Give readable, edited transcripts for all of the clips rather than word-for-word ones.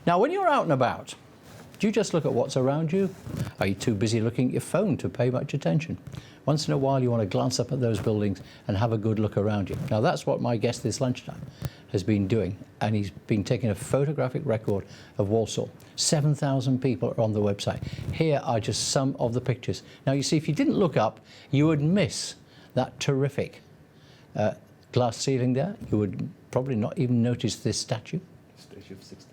Now, when you're out and about, do you just look at what's around you? Are you too busy looking at your phone to pay much attention? Once in a while, you want to glance up at those buildings and have a good look around you. Now, that's what my guest this lunchtime has been doing, and he's been taking a photographic record of Walsall. 7,000 people are on the website. Here are just some of the pictures. Now, you see, if you didn't look up, you would miss that terrific glass ceiling there. You would probably not even notice this statue. Statue of Sixth.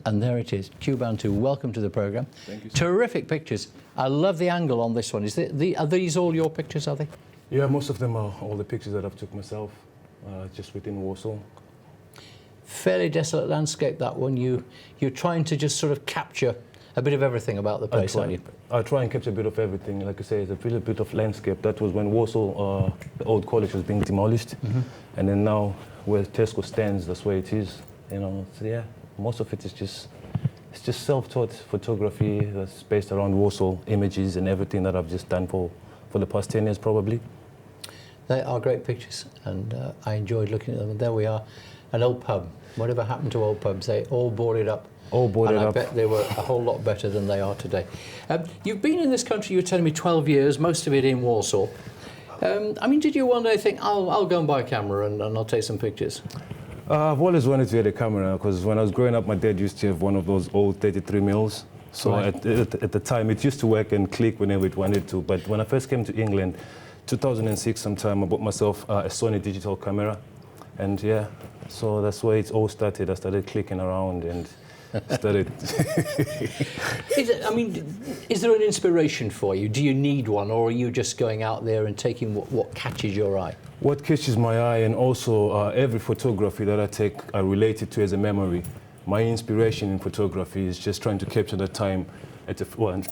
And there it is. Q Bantu, welcome to the programme. Thank you, sir. Terrific pictures. I love the angle on this one. Are these all your pictures, are they? Yeah, most of them are all the pictures that I've took myself, just within Walsall. Fairly desolate landscape, that one. You're trying to just sort of capture a bit of everything about the place, aren't you? I try and capture a bit of everything. Like I say, it's a little bit of landscape. That was when Walsall, the old college, was being demolished. And then now, where Tesco stands, that's where it is. You know, so yeah, most of it is just self-taught photography that's based around Walsall, images and everything that I've just done for the past 10 years, probably. They are great pictures, and I enjoyed looking at them. And there we are, an old pub. Whatever happened to old pubs? They all boarded up. All boarded up. I bet they were a whole lot better than they are today. You've been in this country, you were telling me, 12 years, most of it in Walsall. I mean, did you one day think, I'll go and buy a camera and I'll take some pictures? I've always wanted to get a camera, because when I was growing up, my dad used to have one of those old 33 mils. So right. at the time, it used to work and click whenever it wanted to. But when I first came to England, 2006 sometime, I bought myself a Sony digital camera. And yeah, so that's where it all started. I started clicking around and started. Is there an inspiration for you? Do you need one, or are you just going out there and taking what catches your eye? What catches my eye, and also every photography that I take, I relate it to as a memory. My inspiration in photography is just trying to capture the time,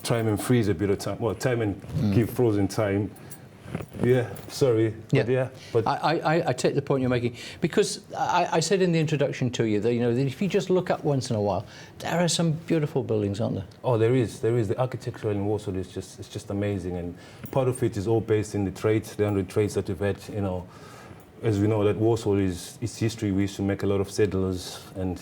time and freeze a bit of time. Well, time and give frozen time. Yeah, sorry. Yeah. But I take the point you're making, because I said in the introduction to you that, you know, that if you just look up once in a while, there are some beautiful buildings, aren't there? Oh, there is. The architecture in Walsall is just amazing, and part of it is all based in the trades, the 100 trades that we've had. You know, as we know, that Walsall is its history. We used to make a lot of settlers, and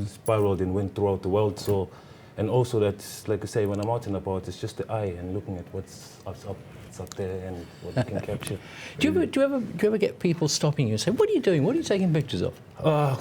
spiraled and went throughout the world. So, and also that, like I say, when I'm out and about, it's just the eye and looking at what's up there and what you can capture. Do you ever get people stopping you and say, "What are you doing? What are you taking pictures of?"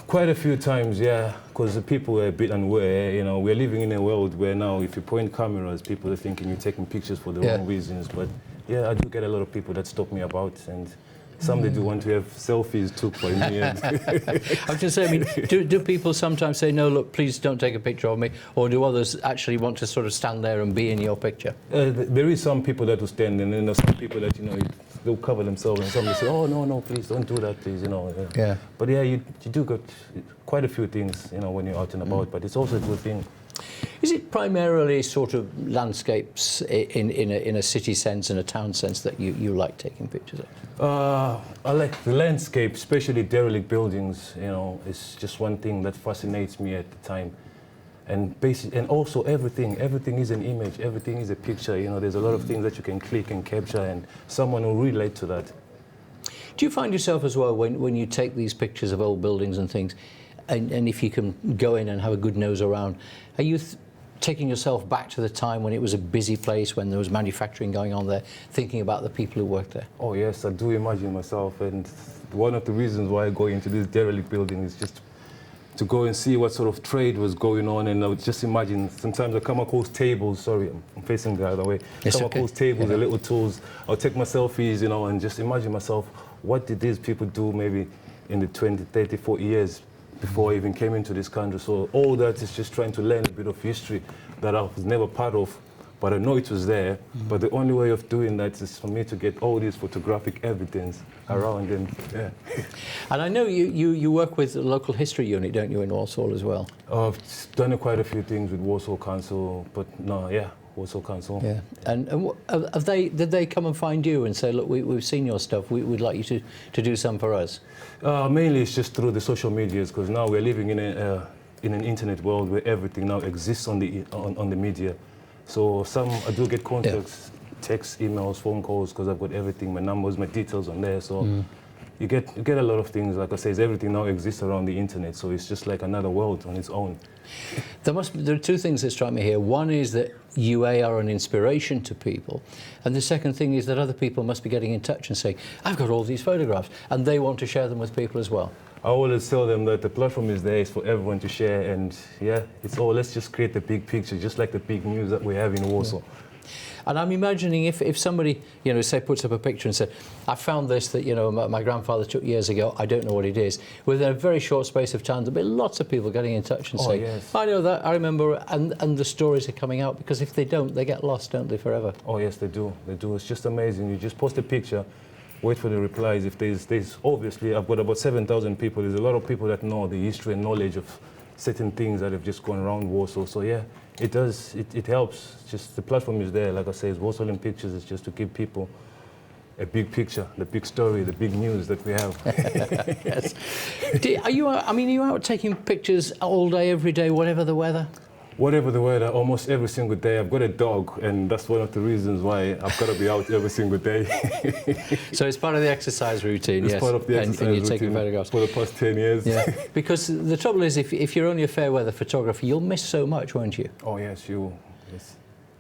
Quite a few times, yeah, because the people are a bit unaware. You know, we're living in a world where now if you point cameras, people are thinking you're taking pictures for the wrong reasons. But yeah, I do get a lot of people that stop me about, and some they do want to have selfies took by me. And I was just saying, I mean, do people sometimes say, "No, look, please don't take a picture of me," or do others actually want to sort of stand there and be in your picture? There is some people that will stand, and then there's some people that, you know, they'll cover themselves, and some will say, "Oh, no, please don't do that, please," you know. Yeah. But yeah, you do get quite a few things, you know, when you're out and about. But it's also a good thing. Is it primarily sort of landscapes in a city sense and a town sense that you like taking pictures of? I like the landscape, especially derelict buildings. You know, it's just one thing that fascinates me at the time. And also everything is an image, everything is a picture. You know, there's a lot of things that you can click and capture, and someone will relate to that. Do you find yourself as well, when you take these pictures of old buildings and things, and if you can go in and have a good nose around, are you taking yourself back to the time when it was a busy place, when there was manufacturing going on there, thinking about the people who worked there? Oh yes, I do imagine myself, and one of the reasons why I go into this derelict building is just to go and see what sort of trade was going on, and I would just imagine, sometimes I come across tables, sorry, I'm facing the other way, come across tables, the little tools, I'll take my selfies, you know, and just imagine myself, what did these people do maybe in the 20, 30, 40 years before I even came into this country. So all that is just trying to learn a bit of history that I was never part of, but I know it was there. But the only way of doing that is for me to get all this photographic evidence around, and yeah. And I know you work with the local history unit, don't you, in Walsall as well? I've done quite a few things with Walsall Council, but no, yeah, Walsall Council. Yeah. And did they come and find you and say, "Look, we've seen your stuff, we'd like you to do some for us"? Mainly it's just through the social medias, because now we're living in an internet world where everything now exists on the media. So I do get contacts, texts, emails, phone calls, because I've got everything, my numbers, my details on there. So you get a lot of things. Like I say, everything now exists around the internet, so it's just like another world on its own. There are two things that strike me here. One is that you are an inspiration to people, and the second thing is that other people must be getting in touch and saying, I've got all these photographs, and they want to share them with people as well. I always tell them that the platform is there, it's for everyone to share, and yeah, let's just create the big picture, just like the big news that we have in Walsall. Yeah. And I'm imagining if somebody, you know, say puts up a picture and said, I found this that, you know, my grandfather took years ago, I don't know what it is. Within a very short space of time, there'll be lots of people getting in touch and saying, yes. I know that, I remember, and the stories are coming out, because if they don't, they get lost, don't they, forever? Oh yes, they do. It's just amazing. You just post a picture, wait for the replies. If there's obviously, I've got about 7,000 people. There's a lot of people that know the history and knowledge of certain things that have just gone around Walsall. So yeah, it does. It helps. Just the platform is there. Like I say, it's Walsall in Pictures. It's just to give people a big picture, the big story, the big news that we have. Yes. Are you out taking pictures all day, every day, whatever the weather? Whatever the weather, almost every single day. I've got a dog, and that's one of the reasons why I've got to be out every single day. So it's part of the exercise routine, yes? It's part of the exercise and you're routine taking photographs. For the past 10 years. Yeah, because the trouble is, if you're only a fair weather photographer, you'll miss so much, won't you? Oh yes, you will. Yes.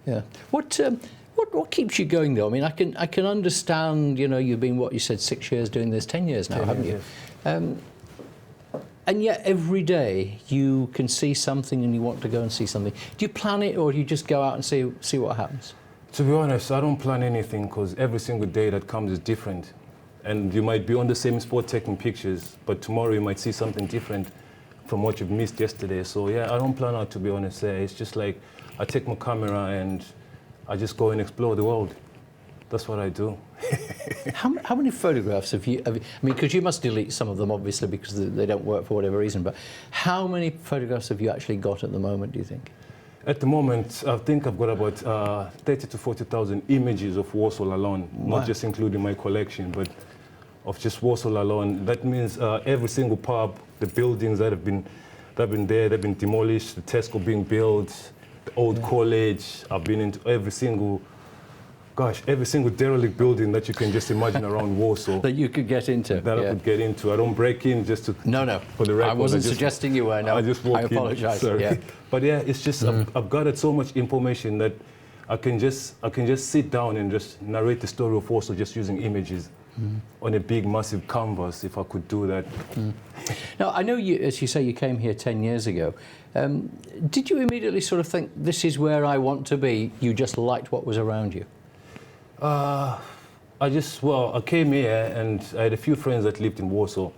Yeah. What keeps you going though? I mean, I can understand. You know, you've been, what you said, 6 years doing this, 10 years now, 10 haven't years, you? yes. And yet every day you can see something and you want to go and see something. Do you plan it, or do you just go out and see what happens? To be honest, I don't plan anything, because every single day that comes is different. And you might be on the same spot taking pictures, but tomorrow you might see something different from what you've missed yesterday. So yeah, I don't plan out, to be honest. It's just like I take my camera and I just go and explore the world. That's what I do. How many photographs have you, I mean, because you must delete some of them, obviously, because they don't work for whatever reason, but how many photographs have you actually got at the moment, do you think? At the moment, I think I've got about 30 to 40,000 images of Walsall alone, Wow. not just including my collection, but of just Walsall alone. That means every single pub, the buildings that have been there, they've been demolished, the Tesco being built, the old college. I've been into every single derelict building that you can just imagine around Walsall. That you could get into. That I could get into. I don't break in just to... No. For the record, I wasn't suggesting you were, no. I just walk in. I apologise. Sorry. Yeah. But yeah, it's just, I've gathered so much information that I can just sit down and just narrate the story of Walsall just using images on a big, massive canvas, if I could do that. Now, I know you, as you say, you came here 10 years ago. Did you immediately sort of think, this is where I want to be? You just liked what was around you? I came here and I had a few friends that lived in Walsall.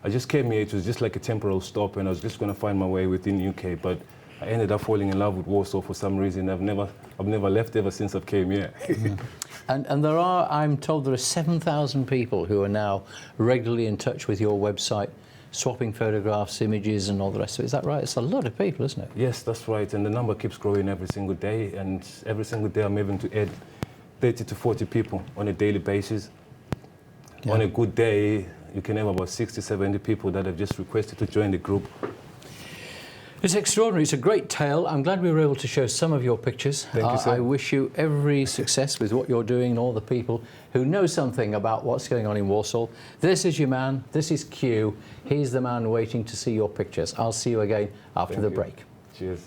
I just came here, it was just like a temporal stop, and I was just going to find my way within the UK, but I ended up falling in love with Walsall for some reason. I've never left ever since I've came here. And there are, I'm told there are 7,000 people who are now regularly in touch with your website, swapping photographs, images and all the rest of it. Is that right? It's a lot of people, isn't it? Yes, that's right, and the number keeps growing every single day, and every single day I'm able to add 30 to 40 people on a daily basis. Yeah. On a good day, you can have about 60, 70 people that have just requested to join the group. It's extraordinary. It's a great tale. I'm glad we were able to show some of your pictures. Thank you, sir. I wish you every success with what you're doing and all the people who know something about what's going on in Walsall. This is your man. This is Q. He's the man waiting to see your pictures. I'll see you again after the break. Cheers.